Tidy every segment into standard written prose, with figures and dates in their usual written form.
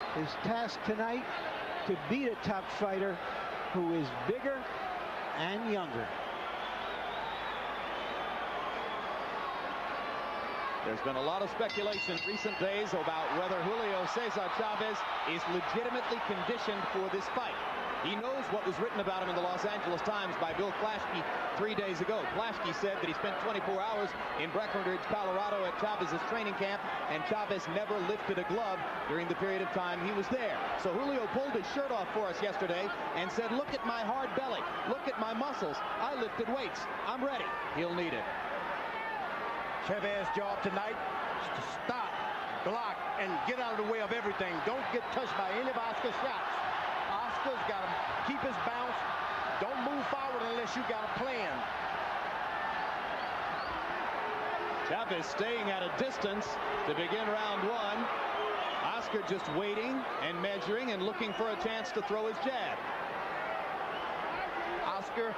His task tonight to beat a top fighter who is bigger and younger. There's been a lot of speculation in recent days about whether Julio Cesar Chavez is legitimately conditioned for this fight. He knows what was written about him in the Los Angeles Times by Bill Plaschke 3 days ago. Plaschke said that he spent 24 hours in Breckenridge, Colorado at Chavez's training camp, and Chavez never lifted a glove during the period of time he was there. So Julio pulled his shirt off for us yesterday and said, "Look at my hard belly. Look at my muscles. I lifted weights. I'm ready." He'll need it. Chavez's job tonight is to stop, block, and get out of the way of everything. Don't get touched by any of Oscar's shots. Oscar's got to keep his bounce. Don't move forward unless you got a plan. Chavez staying at a distance to begin round one. Oscar just waiting and measuring and looking for a chance to throw his jab. Oscar,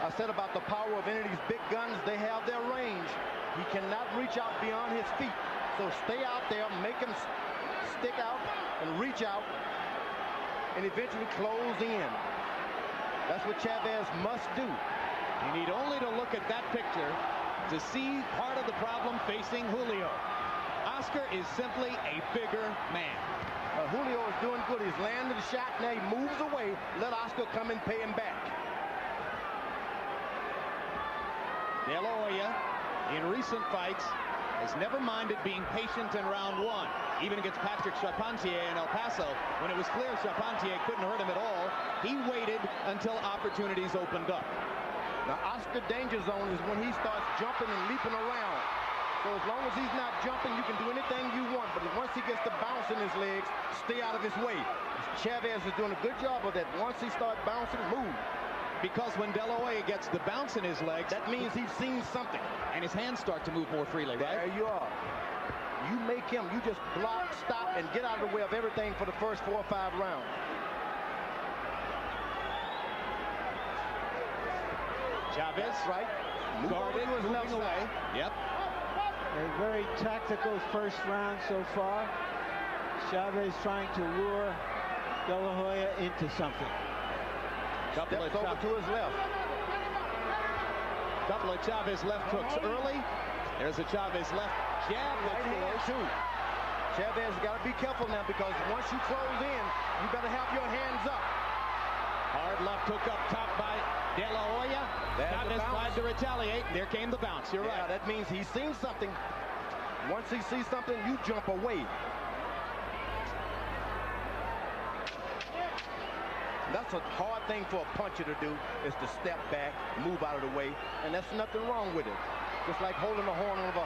I said about the power of any of these big guns, they have their range. He cannot reach out beyond his feet. So stay out there, make him stick out and reach out and eventually close in. That's what Chavez must do. You need only to look at that picture to see part of the problem facing Julio. Oscar is simply a bigger man. Julio is doing good. He's landed the shot. Now he moves away. Let Oscar come and pay him back. De La Hoya, in recent fights, has never minded being patient in round one. Even against Patrick Charpentier in El Paso, when it was clear Charpentier couldn't hurt him at all, he waited until opportunities opened up. Now, Oscar danger zone is when he starts jumping and leaping around. So as long as he's not jumping, you can do anything you want. But once he gets the bounce in his legs, stay out of his way. Chavez is doing a good job of that. Once he starts bouncing, move. Because when De La Hoya gets the bounce in his legs, that means he's seen something. And his hands start to move more freely, right? There you are. You make him, you just block, stop, and get out of the way of everything for the first 4 or 5 rounds. Chavez, that's right. Guarded, moving away. Yep. A very tactical first round so far. Chavez trying to lure De La Hoya into something. Steps over to his left. Couple of Chavez left hooks early. There's a Chavez left jab. Right hand too. Chavez got to be careful now, because once you close in, you better have your hands up. Hard left hook up top by De La Hoya. Chavez tried to retaliate. There came the bounce. You're right. That means he's seen something. Once he sees something, you jump away. That's a hard thing for a puncher to do, is to step back, move out of the way, and that's nothing wrong with it. Just like holding the horn of a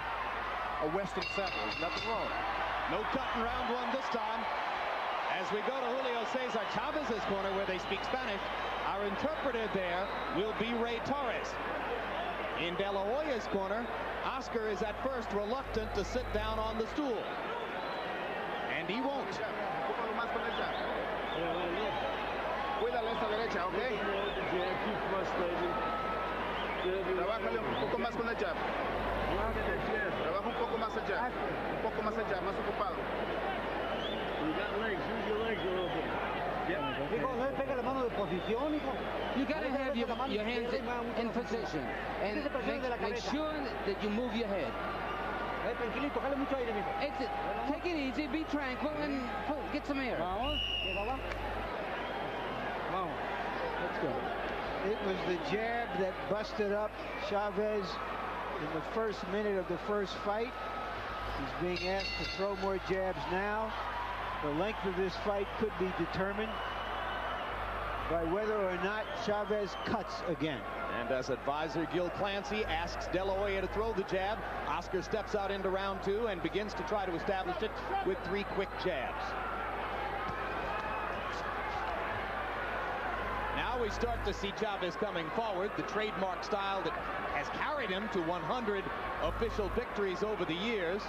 Western settle. There's nothing wrong. No cut in round one this time. As we go to Julio Cesar Chavez's corner, where they speak Spanish, our interpreter there will be Ray Torres. In De La Hoya's corner, Oscar is at first reluctant to sit down on the stool. And he won't. Cuídale esa derecha, ¿ok? Trabájale un poco más con el jab. Trabaja un poco más el jab. Un poco más el jab, más ocupado. You got legs. Use your legs a little bit. You got to have your hands in position and make sure that you move your head. Take it easy, be tranquil, and get some air. Let's go. It was the jab that busted up Chavez in the first minute of the first fight. He's being asked to throw more jabs now. The length of this fight could be determined by whether or not Chavez cuts again. And as advisor Gil Clancy asks De La Hoya to throw the jab, Oscar steps out into round two and begins to try to establish it with 3 quick jabs. Now we start to see Chavez coming forward, the trademark style that has carried him to 100 official victories over the years.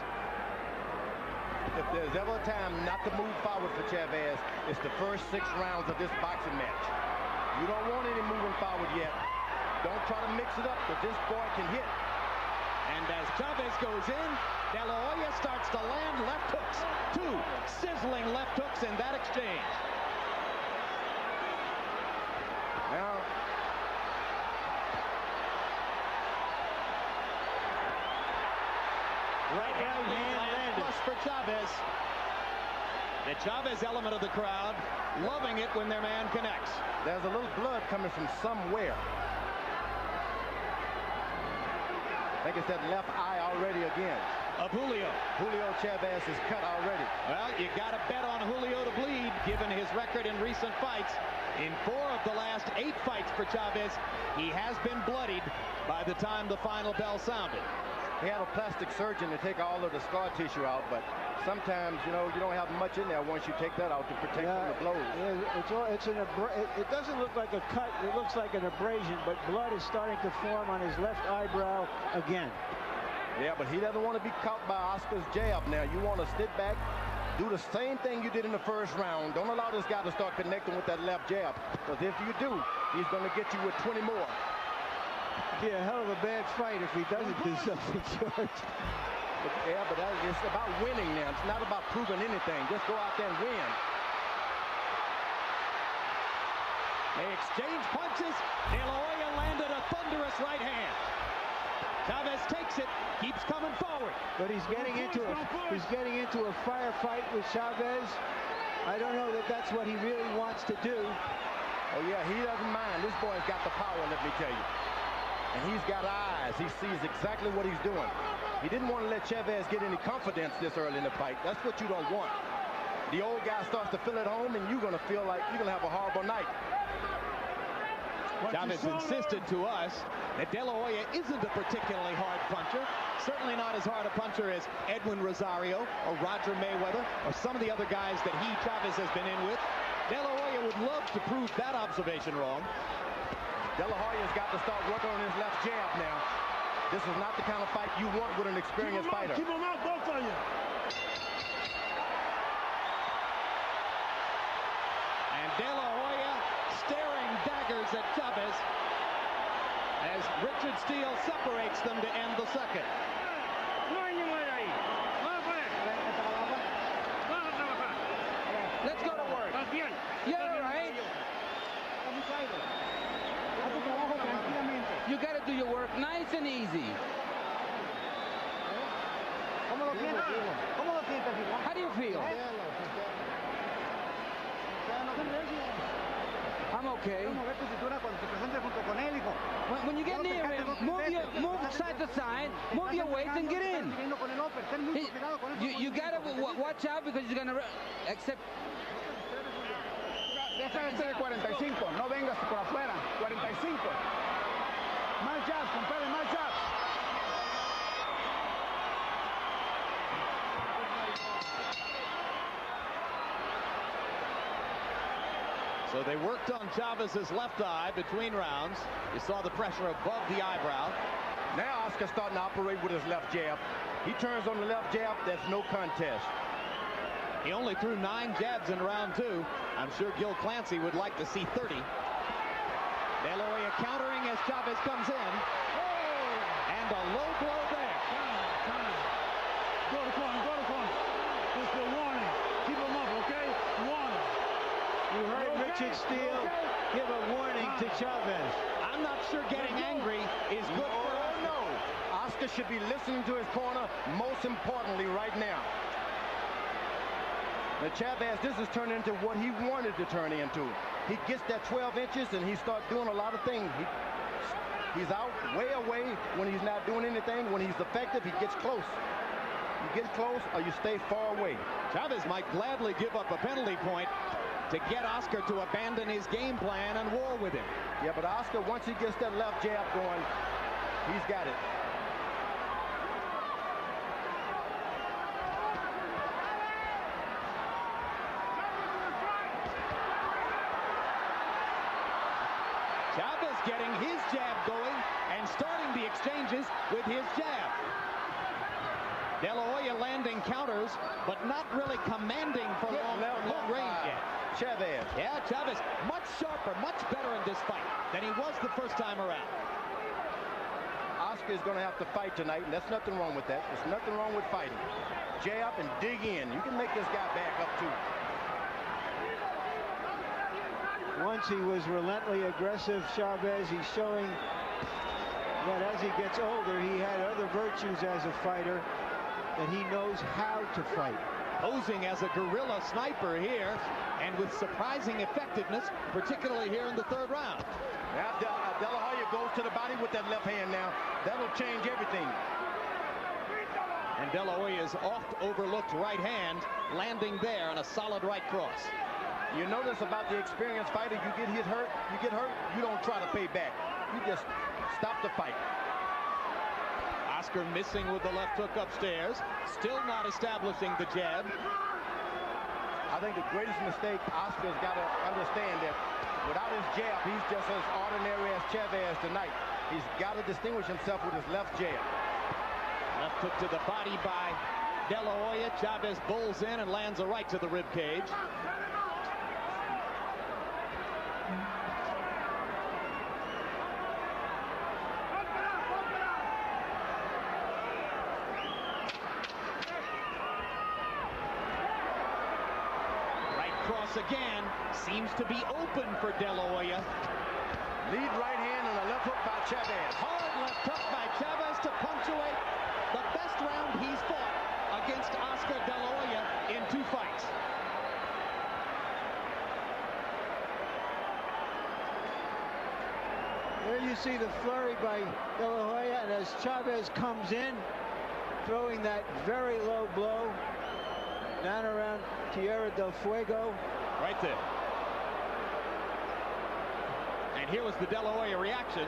If there's ever a time not to move forward for Chavez, it's the first 6 rounds of this boxing match. You don't want any moving forward yet. Don't try to mix it up, because this boy can hit. And as Chavez goes in, De La Hoya starts to land left hooks. 2 sizzling left hooks in that exchange. Now, right hand flush for Chavez. The Chavez element of the crowd loving it when their man connects. there's a little blood coming from somewhere. I think it's that left eye already again. Of Julio. Julio Chavez is cut already. Well, you got to bet on Julio to bleed, given his record in recent fights. In 4 of the last 8 fights for Chavez, he has been bloodied by the time the final bell sounded. He had a plastic surgeon to take all of the scar tissue out, but sometimes, you know, you don't have much in there once you take that out to protect from the blows. It doesn't look like a cut. It looks like an abrasion, but blood is starting to form on his left eyebrow again. Yeah, but he doesn't want to be caught by Oscar's jab now. You want to sit back, do the same thing you did in the first round. Don't allow this guy to start connecting with that left jab, because if you do, he's going to get you with 20 more. Be a hell of a bad fight if he doesn't do something, George. Yeah, but it's about winning now. It's not about proving anything. Just go out there and win. They exchange punches. De La Hoya landed a thunderous right hand. Chavez takes it, keeps coming forward. But he's getting into a firefight with Chavez. I don't know that that's what he really wants to do. Oh yeah, he doesn't mind. This boy's got the power, let me tell you. And he's got eyes. He sees exactly what he's doing. He didn't want to let Chavez get any confidence this early in the fight. That's what you don't want. The old guy starts to feel at home, and you're going to feel like you're going to have a horrible night. Chavez insisted to us that De La Hoya isn't a particularly hard puncher. Certainly not as hard a puncher as Edwin Rosario or Roger Mayweather or some of the other guys that Chavez has been in with. De La Hoya would love to prove that observation wrong. De La Hoya's got to start working on his left jab now. This is not the kind of fight you want with an experienced fighter. Keep him out, both of you. And De La Hoya staring daggers at Chavez as Richard Steele separates them to end the second. Let's go to work. Yeah, all right. You got to do your work nice and easy. How do you feel? I'm okay. When you get near him, move side to side, move your weight and get in. You got to watch out because he's going to accept. Deja de ser 45, no vengas por afuera. 45. Más jabs, compadre, más jabs. So they worked on Chavez's left eye between rounds. You saw the pressure above the eyebrow. Now Oscar's starting to operate with his left jab. He turns on the left jab, there's no contest. He only threw 9 jabs in round 2. I'm sure Gil Clancy would like to see 30. De La Hoya countering as Chavez comes in. And a low blow there. Go to corner. Just a warning. Keep him up, okay? Warning. You heard Richard Steele give a warning to Chavez. I'm not sure getting angry is good for us. No. Oscar should be listening to his corner, most importantly right now. Now Chavez, this is turning into what he wanted to turn into. He gets that 12 inches and he starts doing a lot of things. He's out way away when he's not doing anything. When he's effective, he gets close. You get close or you stay far away. Chavez might gladly give up a penalty point to get Oscar to abandon his game plan and war with him. Yeah, but Oscar, once he gets that left jab going, he's got it. Chavez getting his jab going and starting the exchanges with his jab. De La Hoya landing counters, but not really commanding for long range yet. Chavez. Yeah, Chavez much sharper, much better in this fight than he was the first time around. Oscar is going to have to fight tonight, and there's nothing wrong with that. There's nothing wrong with fighting. Jab and dig in. You can make this guy back up too. Once he was relentlessly aggressive, Chavez. He's showing that as he gets older, he had other virtues as a fighter, that he knows how to fight. Posing as a guerrilla sniper here, and with surprising effectiveness, particularly here in the third round. Now De La Hoya goes to the body with that left hand now. That'll change everything. And De La Hoya's oft overlooked right hand landing there on a solid right cross. You notice about the experienced fighter, you get hurt, you don't try to pay back. You just stop the fight. Oscar missing with the left hook upstairs, still not establishing the jab. I think the greatest mistake, Oscar's got to understand that without his jab, he's just as ordinary as Chavez tonight. He's got to distinguish himself with his left jab. Left hook to the body by De La Hoya. Chavez bowls in and lands a right to the rib cage. Again, seems to be open for De La Hoya. Lead right hand and a left hook by Chavez. Hard left hook by Chavez to punctuate the best round he's fought against Oscar De La Hoya in 2 fights. There you see the flurry by De La Hoya, and as Chavez comes in, throwing that very low blow down around Tierra del Fuego. Right there. And here was the De La Hoya reaction.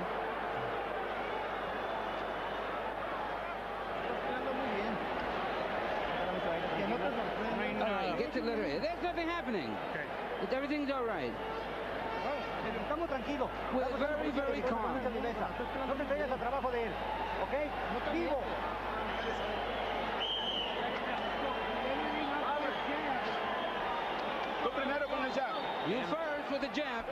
All right, get to the letter. There's nothing happening. Okay. Everything's all right. We're very, very calm. You first with the jab.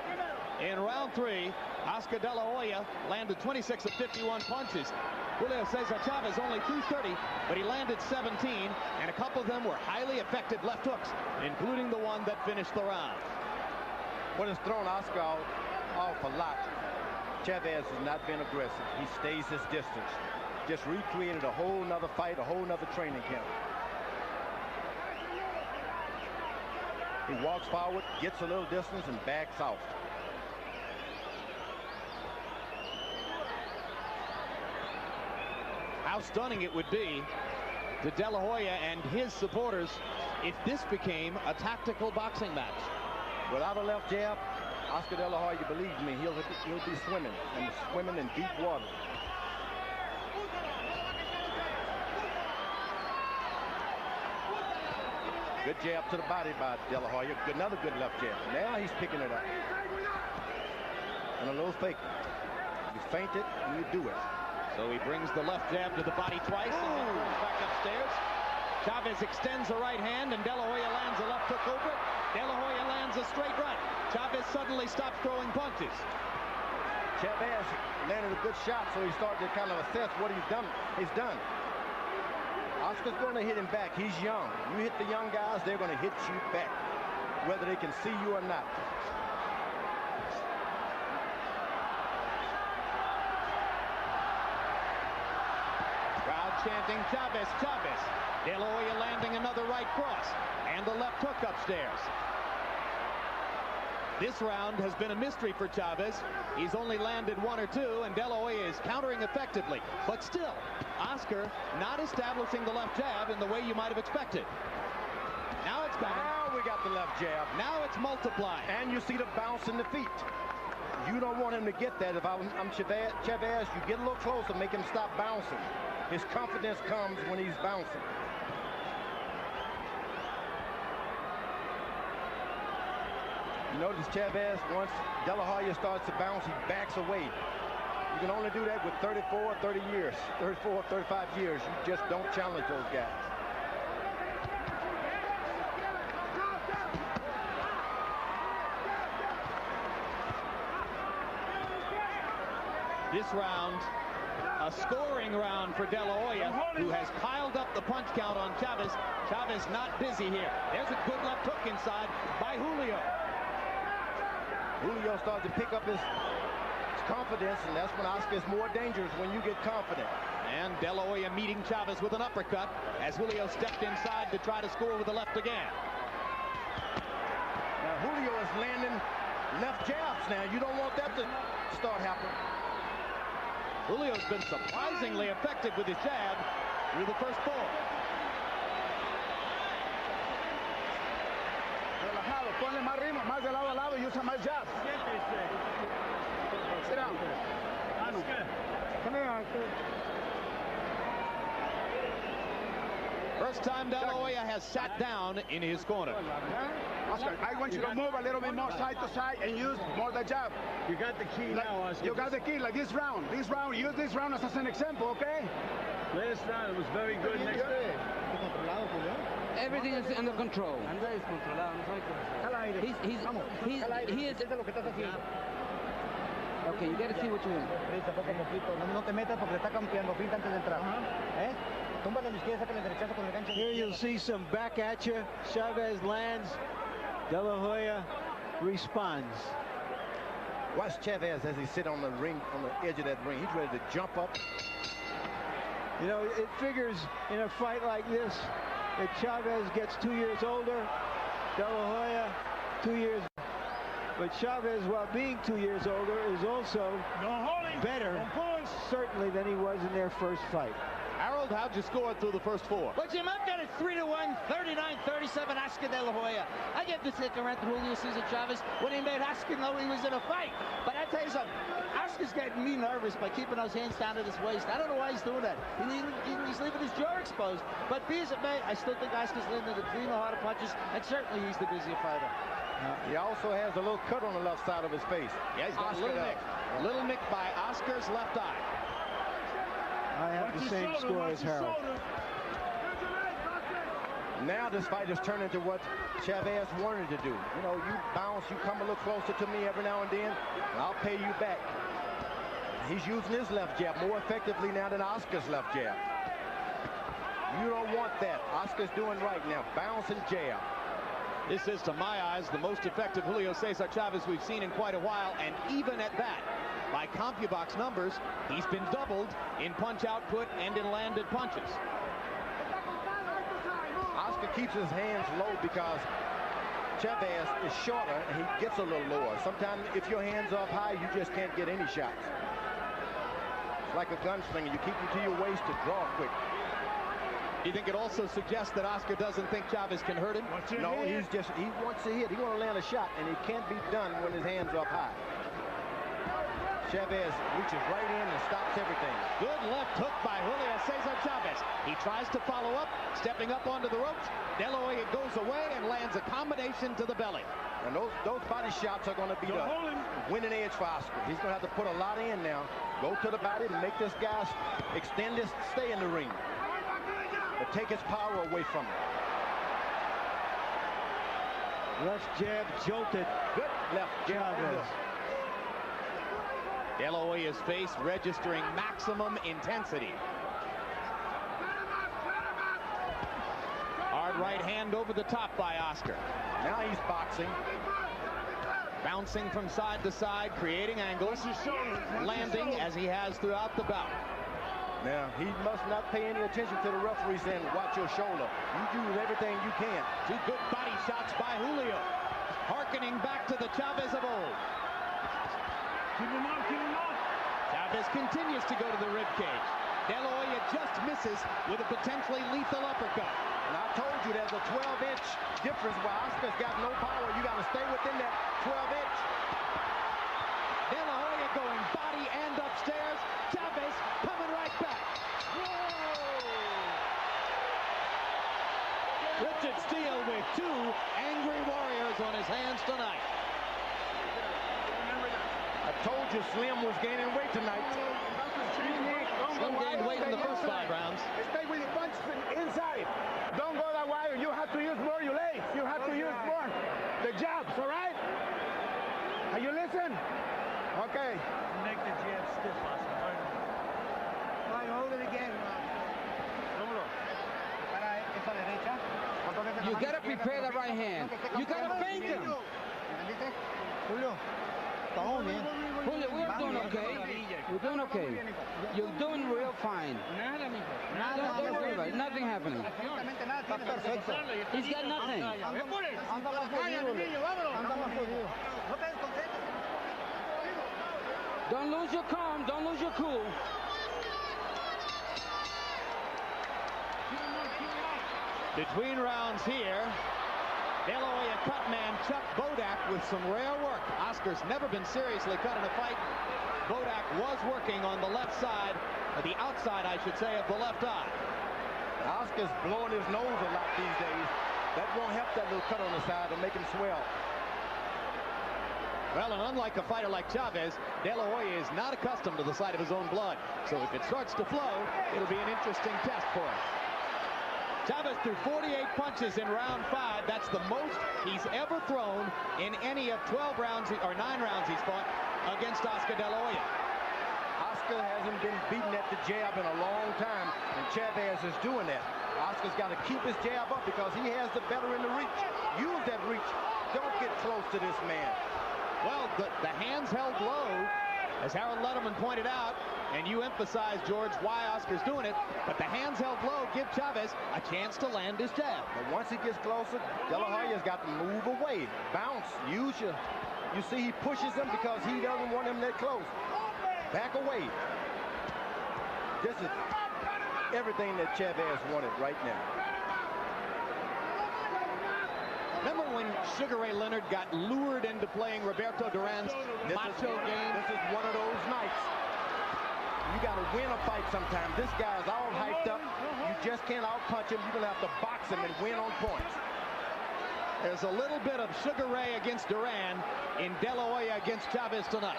In round 3, Oscar De La Hoya landed 26 of 51 punches. Julio Cesar Chavez only threw 30, but he landed 17, and a couple of them were highly effective left hooks, including the one that finished the round. What has thrown Oscar off a lot, Chavez has not been aggressive. He stays his distance. Just recreated a whole nother fight, a whole nother training camp. He walks forward, gets a little distance, and backs off. How stunning it would be to De La Hoya and his supporters if this became a tactical boxing match. Without a left jab, Oscar De La Hoya, believe me, he'll be swimming in deep water. Good jab to the body by De La Hoya. Another good left jab. Now he's picking it up. And a little fake. You feint it, and you do it. So he brings the left jab to the body twice and then goes back upstairs. Chavez extends the right hand, and De La Hoya lands a left hook over it. De La Hoya lands a straight right. Chavez suddenly stops throwing punches. Chavez landed a good shot, so he started to kind of assess what he's done. Oscar's going to hit him back. He's young. You hit the young guys, they're going to hit you back, whether they can see you or not. Crowd chanting Chavez, Chavez. De La Hoya landing another right cross and the left hook upstairs. This round has been a mystery for Chavez. He's only landed 1 or 2, and De La Hoya is countering effectively. But still, Oscar not establishing the left jab in the way you might have expected. Now it's coming. Now we got the left jab. Now it's multiplying. And you see the bounce in the feet. You don't want him to get that. If I'm Chavez, you get a little closer, make him stop bouncing. His confidence comes when he's bouncing. You notice Chavez, once De La Hoya starts to bounce, he backs away. You can only do that with 34, 30 years, 34, 35 years. You just don't challenge those guys. This round, a scoring round for De La Hoya, who has piled up the punch count on Chavez. Chavez not busy here. There's a good left hook inside by Julio. Julio starts to pick up his confidence, and that's when Oscar is more dangerous, when you get confident. And De La Hoya meeting Chavez with an uppercut as Julio stepped inside to try to score with the left again. Now Julio is landing left jabs now. You don't want that to start happening. Julio's been surprisingly effective with his jab through the first four. Relajado, ponle más ritmo, más de lado a lado y usa más jab. Sit down. First time De La Hoya has sat down in his corner. Oscar, I want you to move a little bit more side to side and use more the jab. You got the key now, Oscar. You got the key, like this round. This round, use this round as an example, okay? Last round, it was very good. Next Everything is under control. He is. Okay, you got to see what you want. No te metas porque está campeando. Finta antes de entrar. Túmbale a la izquierda, sácale derechazo con el gancho. Here you'll see some back at you. Chavez lands. De La Hoya responds. Watch Chavez as he sits on the ring, on the edge of that ring. He's ready to jump up. You know, it figures in a fight like this that Chavez gets 2 years older. De La Hoya 2 years. But Chavez, while being 2 years older, is also better, certainly, than he was in their first fight. Harold, how'd you score through the first four? Well, Jim, I've got it 3-1, 39-37, Oscar De La Hoya. I get this hit around Julio Cesar Chavez when he made Oscar know he was in a fight. But I tell you something, Oscar's getting me nervous by keeping those hands down at his waist. I don't know why he's doing that. He's leaving his jaw exposed. But be as it may, I still think Oscar's landing the cleaner, harder punches, and certainly he's the busier fighter. He also has a little cut on the left side of his face. Yeah, he's got a little nick. Little nick by Oscar's left eye. I have the same score as Harold. Now this fight has turned into what Chavez wanted to do. You know, you bounce, you come a little closer to me every now and then, and I'll pay you back. He's using his left jab more effectively now than Oscar's left jab. You don't want that. Oscar's doing right now. Bounce and jab. This is, to my eyes, the most effective Julio Cesar Chavez we've seen in quite a while, and even at that, by CompuBox numbers, he's been doubled in punch output and in landed punches. Oscar keeps his hands low because Chavez is shorter and he gets a little lower. Sometimes if your hands are up high, you just can't get any shots. It's like a gunslinger. You keep them to your waist to draw quick. Do you think it also suggests that Oscar doesn't think Chavez can hurt him? No, he wants to hit. He wants to land a shot, and it can't be done when his hands are up high. Chavez reaches right in and stops everything. Good left hook by Julio Cesar Chavez. He tries to follow up, stepping up onto the ropes. De La Hoya goes away and lands a combination to the belly. And those body shots are going to be the winning edge for Oscar. He's going to have to put a lot in now. Go to the body and make this guy extend this, stay in the ring. But take his power away from him. Left jab jolted. Good left jab. De La Hoya's face registering maximum intensity. Hard right hand over the top by Oscar. Now he's boxing. Bouncing from side to side, creating angles, landing as he has throughout the bout. Now, he must not pay any attention to the referee saying, watch your shoulder. You do everything you can. Two good body shots by Julio, hearkening back to the Chavez of old. Keep him up, keep him up. Chavez continues to go to the ribcage. De La Hoya just misses with a potentially lethal uppercut. And I told you there's a 12-inch difference where Oscar's got no power. You got to stay within that 12-inch. De La Hoya going body and upstairs. Chavez coming right back. Whoa! Richard Steele with two angry warriors on his hands tonight. I told you Slim was gaining weight tonight. Slim gained weight in the first 5 rounds. Stay with your punch inside. Don't go that wide. You have to use more your legs. You have to use more the jabs, all right? Are you listening? Okay. Make the jab stiff, Oscar. You gotta prepare the right hand. You gotta feint him. Julio, estamos bien. Julio, we're doing okay. We're doing okay. You're doing real fine. Don't worry about it. Nothing happening. He's got nothing. Don't lose your calm. Don't lose your cool. Between rounds here, De La Hoya cut man Chuck Bodak with some rare work. Oscar's never been seriously cut in a fight. Bodak was working on the left side, or the outside, I should say, of the left eye. Oscar's blowing his nose a lot these days. That won't help that little cut on the side to make him swell. Well, and unlike a fighter like Chavez, De La Hoya is not accustomed to the sight of his own blood. So if it starts to flow, it'll be an interesting test for him. Chavez threw 48 punches in round 5. That's the most he's ever thrown in any of 12 rounds, or 9 rounds he's fought against Oscar De La Hoya. Oscar hasn't been beaten at the jab in a long time, and Chavez is doing that. Oscar's got to keep his jab up because he has the better in the reach. Use that reach. Don't get close to this man. Well, the hands held low, as Harold Letterman pointed out, and you emphasized, George, why Oscar's doing it, but the hands held low give Chavez a chance to land his jab. But once he gets closer, De La Hoya's got to move away, bounce, use your... You see he pushes him because he doesn't want him that close. Back away. This is everything that Chavez wanted right now. Remember when Sugar Ray Leonard got lured into playing Roberto Duran's macho game? This is one of those nights. You got to win a fight sometime. This guy's all hyped up. You just can't out-punch him. You're going to have to box him and win on points. There's a little bit of Sugar Ray against Duran in De La Hoya against Chavez tonight.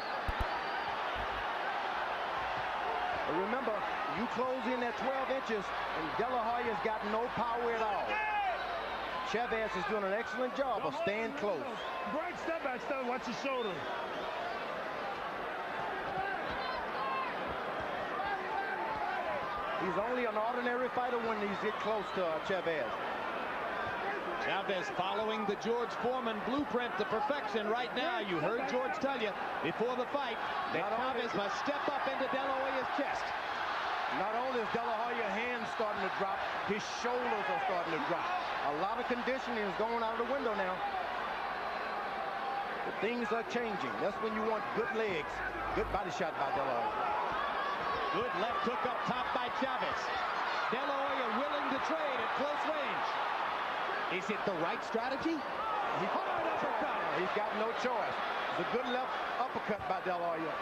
But remember, you close in at 12 inches, and De La Hoya's got no power at all. Chavez is doing an excellent job of staying close. Break step back, watch his shoulder. He's only an ordinary fighter when he's get close to Chavez. Chavez following the George Foreman blueprint to perfection right now. You heard George tell you before the fight that Chavez must step up into De La Hoya's chest. Not only is De La Hoya's hands starting to drop, his shoulders are starting to drop. A lot of conditioning is going out of the window now. But things are changing. That's when you want good legs. Good body shot by De La Hoya. Good left hook up top by Chavez. De La Hoya willing to trade at close range. Is it the right strategy? He's got no choice. It's a good left uppercut by De La Hoya.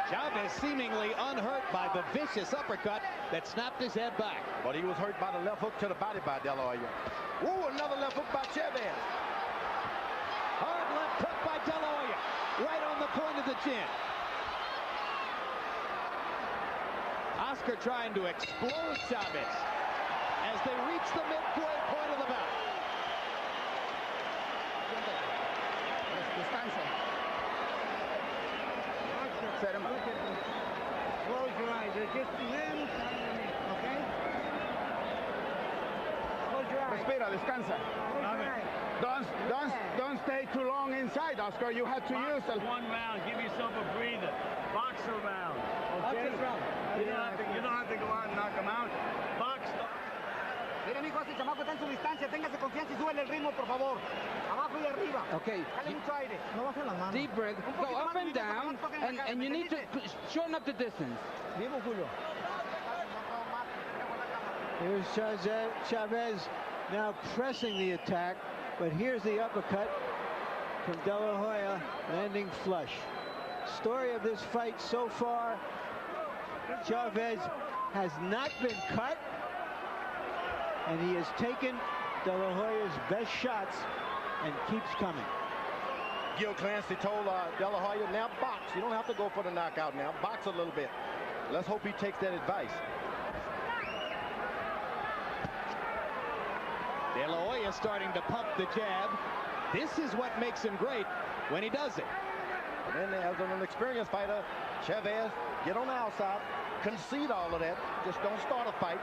Chavez seemingly unhurt by the vicious uppercut that snapped his head back. But he was hurt by the left hook to the body by De La Hoya. Ooh, another left hook by Chavez. Hard left hook by De La Hoya. Right on the point of the chin. Oscar trying to explode Chavez as they reach the midway point of the bout. Close your eyes. Just him, okay? Close your eyes. Respira, descansa. Don't stay too long inside, Oscar. You have to use it. One round. Give yourself a breather. Box a round. Okay? You don't have to go out and knock him out. Box. Mira, mijo, ese chamaco está en su distancia. Téngase confianza y súbele el ritmo, por favor. Abajo y arriba. Okay. Dale mucho aire. No bajen las manos. Deep breath. Go up and down, and you need to shorten up the distance. Vivo, Julio. Here's Chavez now pressing the attack, but here's the uppercut from De La Hoya, landing flush. Story of this fight so far, Chavez has not been cut, and he has taken De La Hoya's best shots and keeps coming. Gil Clancy told De La Hoya, now box. You don't have to go for the knockout now. Box a little bit. Let's hope he takes that advice. De La Hoya starting to pump the jab. This is what makes him great when he does it. And then as an experienced fighter, Chavez, get on the outside, concede all of that, just don't start a fight.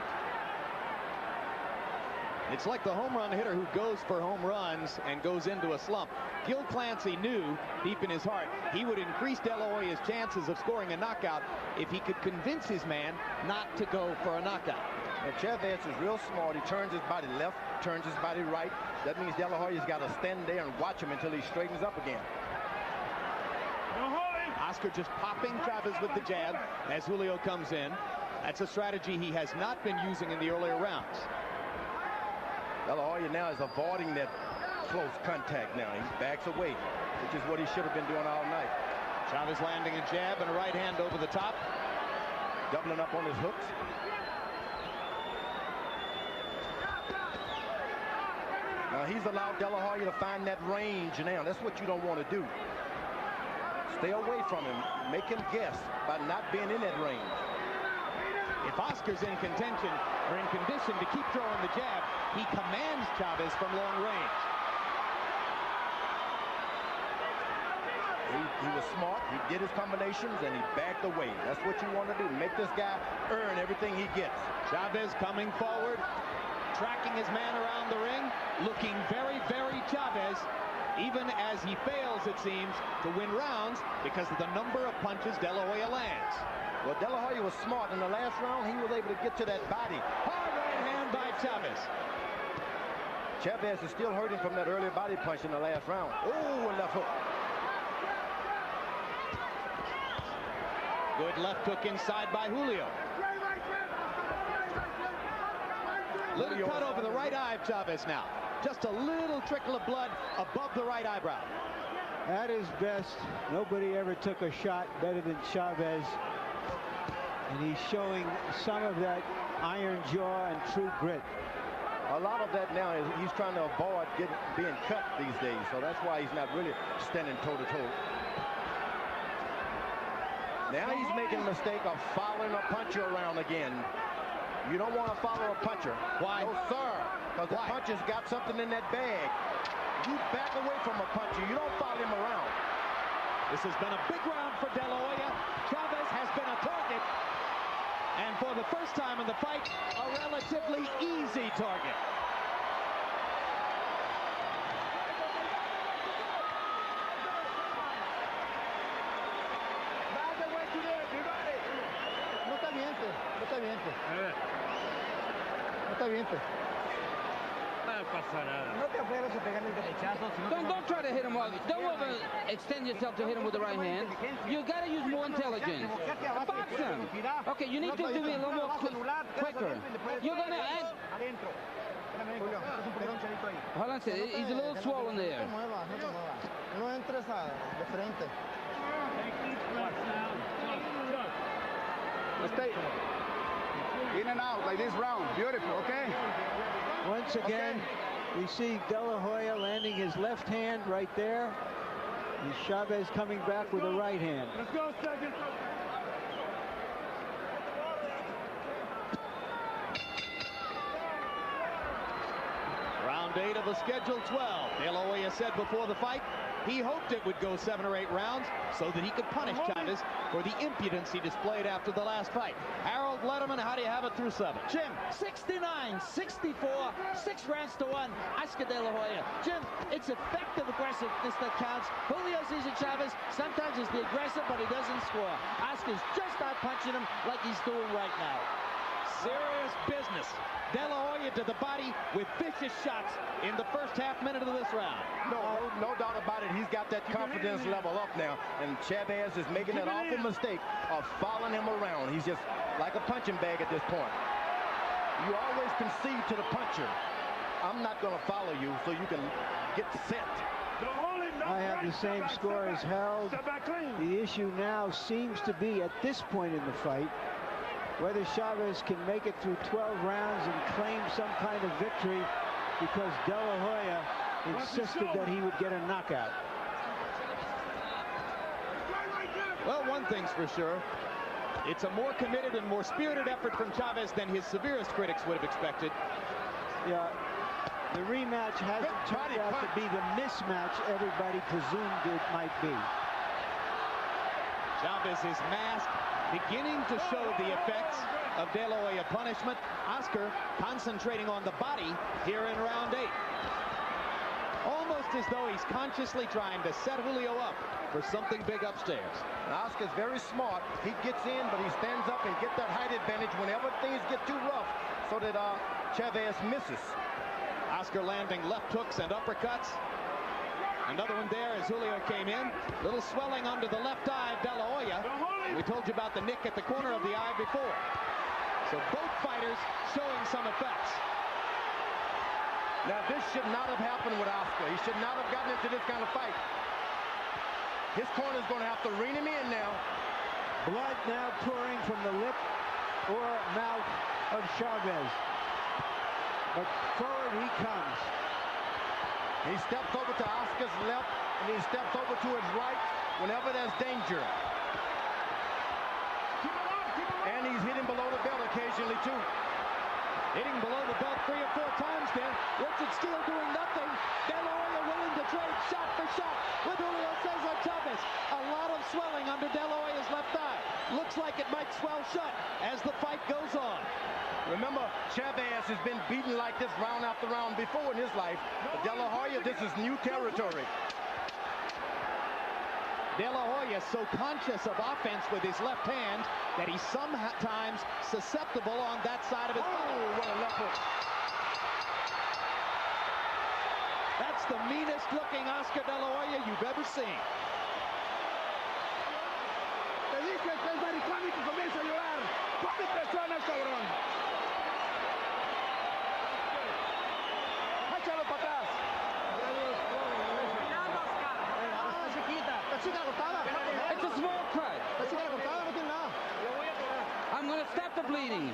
It's like the home run hitter who goes for home runs and goes into a slump. Gil Clancy knew deep in his heart he would increase De La Hoya's chances of scoring a knockout if he could convince his man not to go for a knockout. And Chavez is real smart. He turns his body left, turns his body right. That means De La Hoya's got to stand there and watch him until he straightens up again. Oscar just popping Chavez with the jab as Julio comes in. That's a strategy he has not been using in the earlier rounds. De La Hoya now is avoiding that close contact now. He backs away, which is what he should have been doing all night. Chavez landing a jab and a right hand over the top. Doubling up on his hooks. Now he's allowed De La Hoya to find that range now. That's what you don't want to do. Stay away from him. Make him guess by not being in that range. If Oscar's in contention or in condition to keep throwing the jab, he commands Chavez from long range. He was smart. He did his combinations and he backed away. That's what you want to do. Make this guy earn everything he gets. Chavez coming forward, tracking his man around the ring, looking very, very Chavez, even as he fails, it seems, to win rounds because of the number of punches De La Hoya lands. Well, De La Hoya was smart. In the last round, he was able to get to that body. Hard right hand by Chavez. Chavez is still hurting from that early body punch in the last round. Oh, and left hook. Good left hook inside by Julio. Little cut over the right eye of Chavez now. Just a little trickle of blood above the right eyebrow. At his best, nobody ever took a shot better than Chavez. And he's showing some of that iron jaw and true grit. A lot of that now is he's trying to avoid being cut these days. So that's why he's not really standing toe-to-toe. Now he's making the mistake of following a puncher around again. You don't want to follow a puncher. Why? No, sir. Because the puncher's got something in that bag. You back away from a puncher. You don't follow him around. This has been a big round for De La Hoya. Chavez has been a target. And for the first time in the fight, a relatively easy target. Don't try to hit him. Don't overextend yourself to hit him with the right hand. You got to use more intelligence. Box him. Okay, you need to do it a little more quicker. You're going to add... Hold on a second. He's a little swollen there. Stay in and out like this round. Beautiful, okay? Once again, we see De La Hoya landing his left hand right there. And Chavez coming back with a right hand. Let's go, second. Round 8 of the scheduled 12. De La Hoya said before the fight he hoped it would go 7 or 8 rounds so that he could punish Chavez for the impudence he displayed after the last fight. Harold Letterman, how do you have it through 7? Jim, 69-64, 6 rounds to 1. Oscar De La Hoya. Jim, it's effective aggressiveness that counts. Julio Cesar Chavez sometimes is the aggressive, but he doesn't score. Oscar's just out punching him like he's doing right now. Serious business. De La Hoya to the body with vicious shots in the first half minute of this round. No doubt about it. He's got that confidence level up now. And Chavez is making that awful mistake of following him around. He's just like a punching bag at this point. You always concede to the puncher. I'm not going to follow you so you can get set. I have the same score as Harold. The issue now seems to be, at this point in the fight, whether Chavez can make it through 12 rounds and claim some kind of victory, because De La Hoya insisted that he would get a knockout. Well, one thing's for sure. It's a more committed and more spirited effort from Chavez than his severest critics would have expected. Yeah, the rematch hasn't turned out to be the mismatch everybody presumed it might be. Chavez's mask beginning to show the effects of De La Hoya punishment. Oscar concentrating on the body here in round 8. Almost as though he's consciously trying to set Julio up for something big upstairs. And Oscar's very smart. He gets in, but he stands up and gets that height advantage whenever things get too rough so that Chavez misses. Oscar landing left hooks and uppercuts. Another one there as Julio came in. Little swelling under the left eye of De La Hoya. We told you about the nick at the corner of the eye before. So both fighters showing some effects. Now, this should not have happened with Oscar. He should not have gotten into this kind of fight. His corner's going to have to rein him in now. Blood now pouring from the lip or mouth of Chavez. But forward he comes. He steps over to Oscar's left, and he steps over to his right whenever there's danger. And he's hitting below the belt occasionally, too. Hitting below the belt 3 or 4 times there. Richard Steele doing nothing. De La Hoya willing to trade shot for shot with Julio Cesar Chavez. A lot of swelling under De La Hoya's left eye. Looks like it might swell shut as the fight goes on. Remember, Chavez has been beaten like this round after round before in his life. But De La Hoya, this is new territory. De La Hoya so conscious of offense with his left hand that he's sometimes susceptible on that side of his body. Oh, what a left hook. That's the meanest looking Oscar De La Hoya you've ever seen. Te dije que es maricón y que comienza a llorar. ¿Cuántas personas, cabrón? Échalo para atrás. It's a small cut. I'm going to stop the bleeding.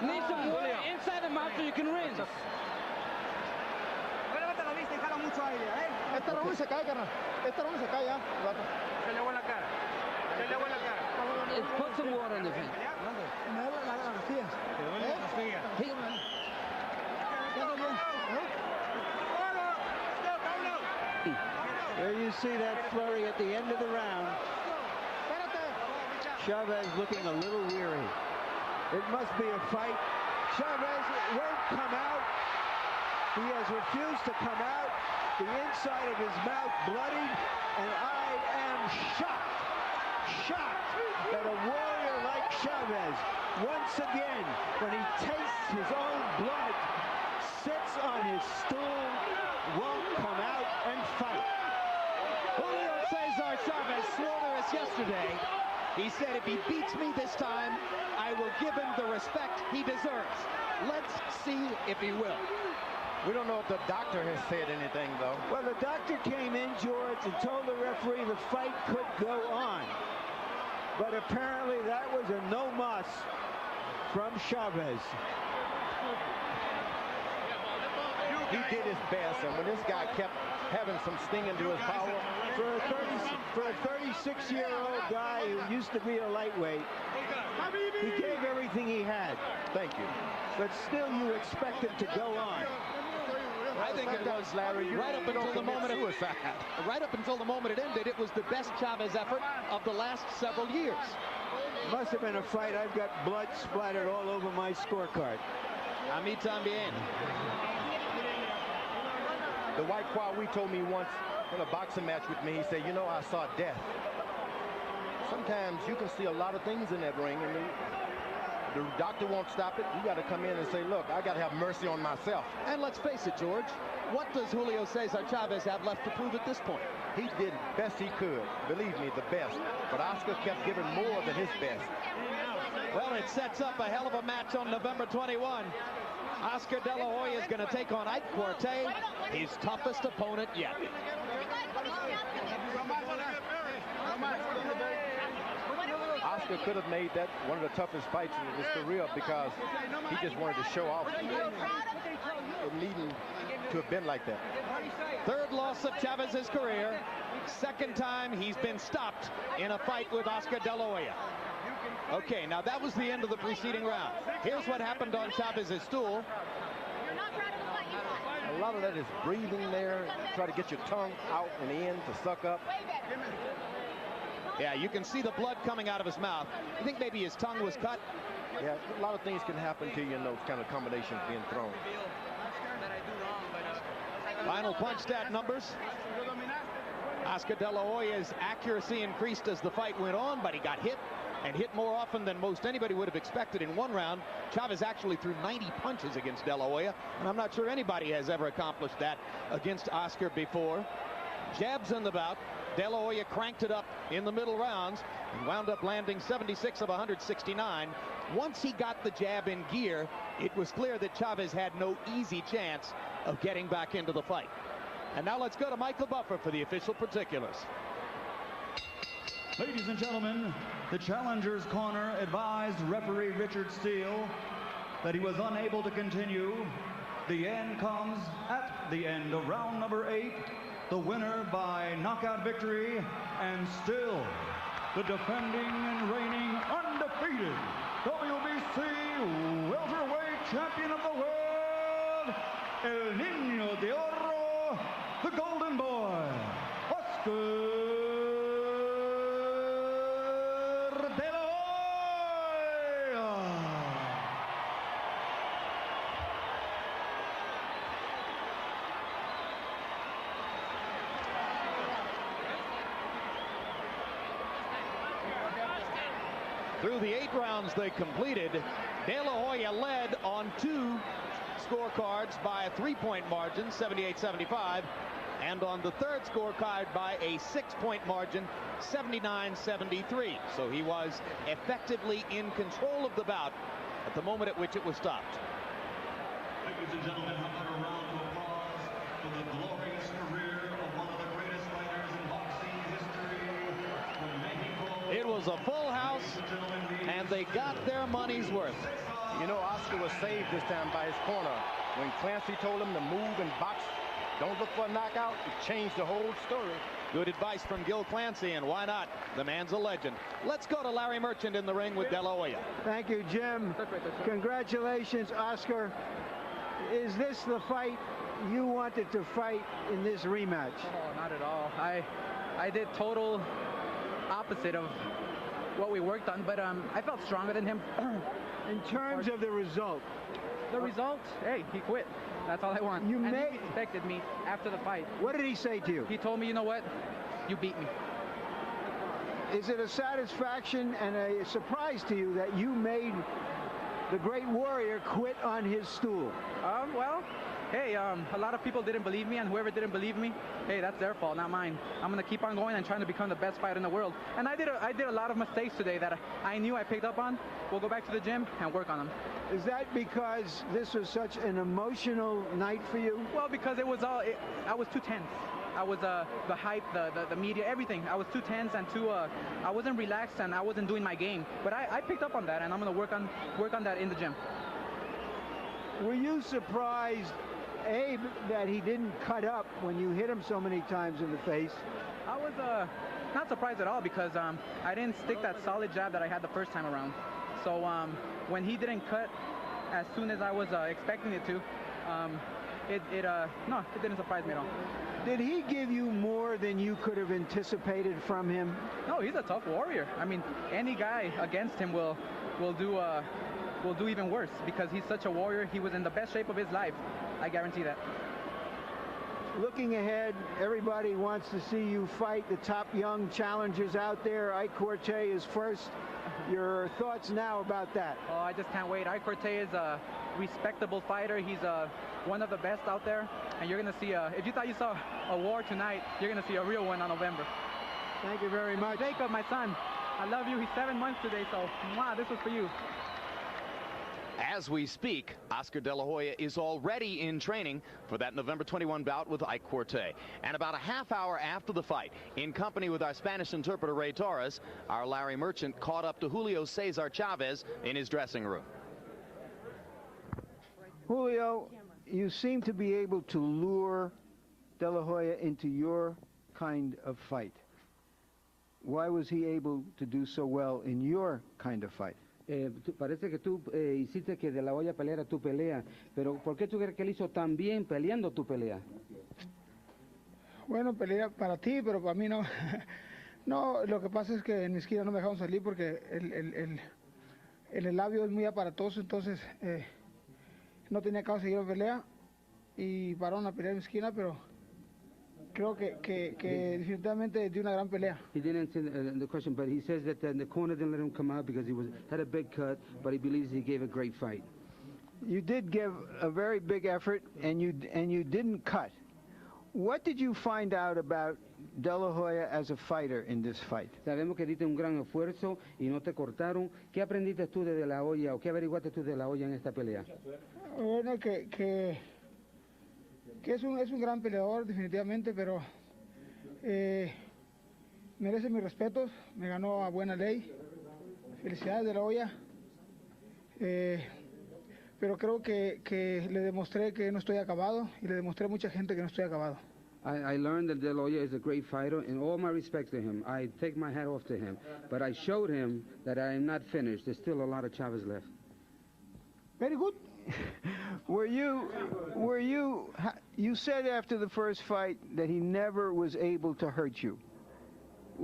Need some water inside the mouth so you can rinse. Este Raúl se cae, carnal. Este Raúl se cae ya. Se le agua en la cara. Se le agua en la cara. Put some water in the face. Me da las costillas. There you see that flurry at the end of the round. Chavez looking a little weary. It must be a fight. Chavez won't come out. He has refused to come out. The inside of his mouth bloodied, and I am shocked that a warrior like Chavez, once again, when he tastes his own blood, sits on his stool, won't come out and fight. Julio Cesar Chavez swore to us yesterday. He said if he beats me this time, I will give him the respect he deserves. Let's see if he will. We don't know if the doctor has said anything, though. Well, the doctor came in, George, and told the referee the fight could go on. But apparently that was a no mas from Chavez. He did his best, and when this guy kept having some sting into his power. For a 36-year-old guy who used to be a lightweight, he gave everything he had. Thank you. But still, you expect him to go on. I think it was, Larry, right up until the moment it ended, it was the best Chavez effort of the last several years. Must have been a fight. I've got blood splattered all over my scorecard. A mí también. The White Kwawi told me once in a boxing match with me, he said, you know, I saw death. Sometimes you can see a lot of things in that ring, and the doctor won't stop it. You got to come in and say, look, I got to have mercy on myself. And let's face it, George, what does Julio Cesar Chavez have left to prove at this point? He did best he could. Believe me, the best. But Oscar kept giving more than his best. Well, it sets up a hell of a match on November 21. Oscar De La Hoya is going to take on Ike Quartey, his toughest opponent yet. Oscar could have made that one of the toughest fights in his career because he just wanted to show off. It needn't to have been like that. Third loss of Chavez's career. Second time he's been stopped in a fight with Oscar De La Hoya. Okay, now that was the end of the preceding round. Here's what happened on Chavez's stool. A lot of that is breathing there. Try to get your tongue out and in to suck up. Yeah, you can see the blood coming out of his mouth. You think maybe his tongue was cut? Yeah, a lot of things can happen to you in those kind of combinations being thrown. Final punch stat numbers. Oscar De La Hoya's accuracy increased as the fight went on, but he got hit and hit more often than most anybody would have expected in one round. Chavez actually threw 90 punches against De La Hoya, and I'm not sure anybody has ever accomplished that against Oscar before. Jabs in the bout. De La Hoya cranked it up in the middle rounds and wound up landing 76 of 169. Once he got the jab in gear, it was clear that Chavez had no easy chance of getting back into the fight. And now let's go to Michael Buffer for the official particulars. Ladies and gentlemen, the challenger's corner advised referee Richard Steele that he was unable to continue. The end comes at the end of round number 8. The winner by knockout victory, and still the defending and reigning undefeated WBC welterweight champion of the world, El Niño de Oro, the Golden Boy, Oscar De La Hoya. Through the 8 rounds they completed, De La Hoya led on 2 scorecards by a 3-point margin, 78-75, and on the 3rd scorecard by a 6-point margin, 79-73. So he was effectively in control of the bout at the moment at which it was stopped. Ladies and gentlemen, how about a round of applause for the glorious career of one of the greatest fighters in boxing history from Mexico. It was a full house, and they got their money's worth. You know, Oscar was saved this time by his corner. When Clancy told him to move and box, don't look for a knockout, it changed the whole story. Good advice from Gil Clancy, and why not? The man's a legend. Let's go to Larry Merchant in the ring with De La Hoya. Thank you, Jim. Congratulations, Oscar. Is this the fight you wanted to fight in this rematch? Oh, not at all. I did total opposite of what we worked on, but I felt stronger than him. In terms of the result. The result? Hey, he quit. That's all I want. He respected me after the fight. What did he say to you? He told me, you know what? You beat me. Is it a satisfaction and a surprise to you that you made the great warrior quit on his stool? Well, hey, a lot of people didn't believe me, and whoever didn't believe me, hey, that's their fault, not mine. I'm going to keep on going and trying to become the best fighter in the world. And I did a lot of mistakes today that I knew I picked up on. We'll go back to the gym and work on them. Is that because this was such an emotional night for you? Well, because it was all, I was too tense. I was the hype, the media, everything. I was too tense and too, I wasn't relaxed and I wasn't doing my game. But I picked up on that, and I'm going to work on that in the gym. Were you surprised, Abe, that he didn't cut up when you hit him so many times in the face? I was not surprised at all, because I didn't stick that solid jab that I had the first time around. So when he didn't cut as soon as I was expecting it to, no, it didn't surprise me at all. Did he give you more than you could have anticipated from him? No, he's a tough warrior. I mean, any guy against him will do even worse, because he's such a warrior. He was in the best shape of his life. I guarantee that. Looking ahead, everybody wants to see you fight the top young challengers out there. Ike Corte is first. Your thoughts now about that? Oh, I just can't wait. Ike Corte is a respectable fighter. He's one of the best out there. And you're going to see, if you thought you saw a war tonight, you're going to see a real one on November. Thank you very much. Jacob, my son, I love you. He's 7 months today, so wow, this was for you. As we speak, Oscar De La Hoya is already in training for that November 21 bout with Ike Corte. And about a half hour after the fight, in company with our Spanish interpreter Ray Torres, our Larry Merchant caught up to Julio Cesar Chavez in his dressing room. Julio, you seem to be able to lure De La Hoya into your kind of fight. Why was he able to do so well in your kind of fight? Parece que tú hiciste que De La Hoya peleara tu pelea, pero ¿por qué tú crees que él hizo tan bien peleando tu pelea? Bueno, pelea para ti, pero para mí no. No, lo que pasa es que en mi esquina no me dejaron salir porque el labio es muy aparatoso, entonces no tenía caso seguir la pelea y pararon a pelear en mi esquina, pero creo que definitivamente dio una gran pelea. He didn't answer the question, but he says that the corner didn't let him come out because had a big cut, but he believes he gave a great fight. You did give a very big effort, and you didn't cut. What did you find out about De La Hoya as a fighter in this fight? Sabemos que diste un gran esfuerzo y no te cortaron. ¿Qué aprendiste tú de De La Hoya o qué averiguaste tú de De La Hoya en esta pelea? Bueno, que es un gran peleador definitivamente, pero merece mis respetos, me ganó a buena ley. Felicidades De La Hoya. Pero creo que le demostré que no estoy acabado y le demostré a mucha gente que no estoy acabado. I learned that De La Hoya is a great fighter, and all my respect to him. I take my hat off to him. But I showed him that I am not finished. There's still a lot of Chavez left. Very good. You said after the first fight that he never was able to hurt you.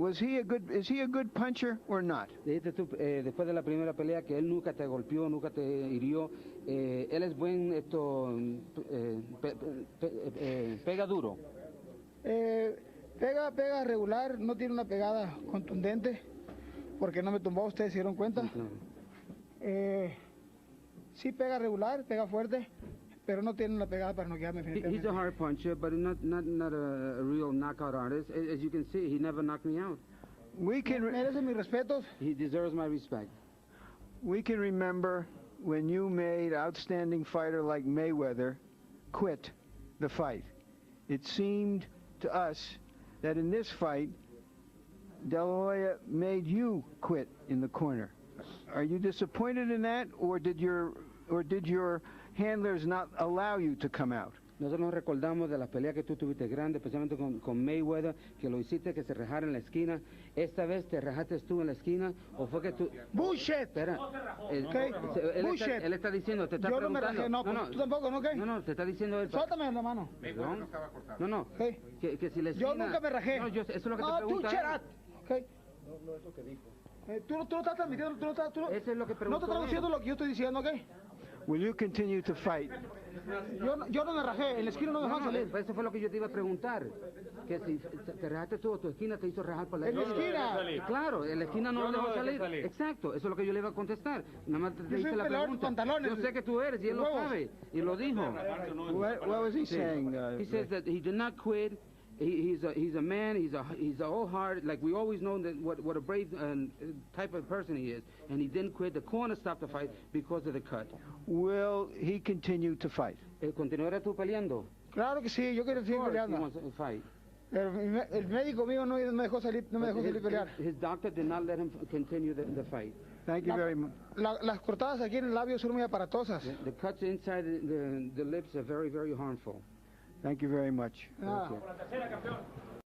Is he a good puncher or not? Dijiste tú, después de la primera pelea, que él nunca te golpeó, nunca te hirió. Él es buen, pega duro. Pega regular, no tiene una pegada contundente, porque no me tumbó, ustedes se dieron cuenta. Sí pega regular, pega fuerte, pero no tiene una pegada para noquearme. He's a hard puncher, but not a real knockout artist. As you can see, he never knocked me out. Merece mis respetos. He deserves my respect. We can remember when you made outstanding fighter like Mayweather quit the fight. It seemed to us that in this fight, De La Hoya made you quit in the corner. Are you disappointed in that, or did your handlers not allow you to come out? Nosotros nos recordamos de las peleas que tú tuviste grandes, especialmente con Mayweather, que lo hiciste que se rajara en la esquina. ¿Esta vez te rajaste tú en la esquina o fue que tú...? ¡Bullshit! Espera. Bullshit. Él está diciendo, te está Yo preguntando... no me rajé, no, tú tampoco, ¿no? ¿Qué? No, te está diciendo él... Suéltame la mano. ¿Perdón? No. ¿Qué? Que si la esquina... Yo nunca me rajé. No, eso es lo que te pregunta. Tú, Cherat. ¿Qué? No es lo que dijo. Tú no estás transmitiendo, Eso es lo que preguntó. No estás traduciendo lo que yo estoy diciendo, ¿ok? Will you continue to fight? Yo no me rajé, en la esquina no me dejaron salir. Eso fue lo que yo te iba a preguntar. Que si te rajaste tú o tu esquina te hizo rajar por la esquina. ¿En la esquina? Claro, en la esquina no lo dejó salir. Exacto, eso es lo que yo le iba a contestar. Nada más te hice la pregunta. Yo sé que tú eres y él lo sabe. Y lo dijo. What was he saying? He says that he did not quit. He's a man. He's a whole heart. Like we always know that what a brave type of person he is, and he didn't quit. The corner stopped the fight because of the cut. Will he continue to fight? ¿Continuará tú peleando? Claro que sí, yo quiero seguir peleando. El médico mío no me dejó salir, pelear. His doctor did not let him continue the fight. Thank you very much. Las cortadas aquí en el labio son muy aparatosas. The cuts inside the lips are very, very harmful. Thank you very much. Okay.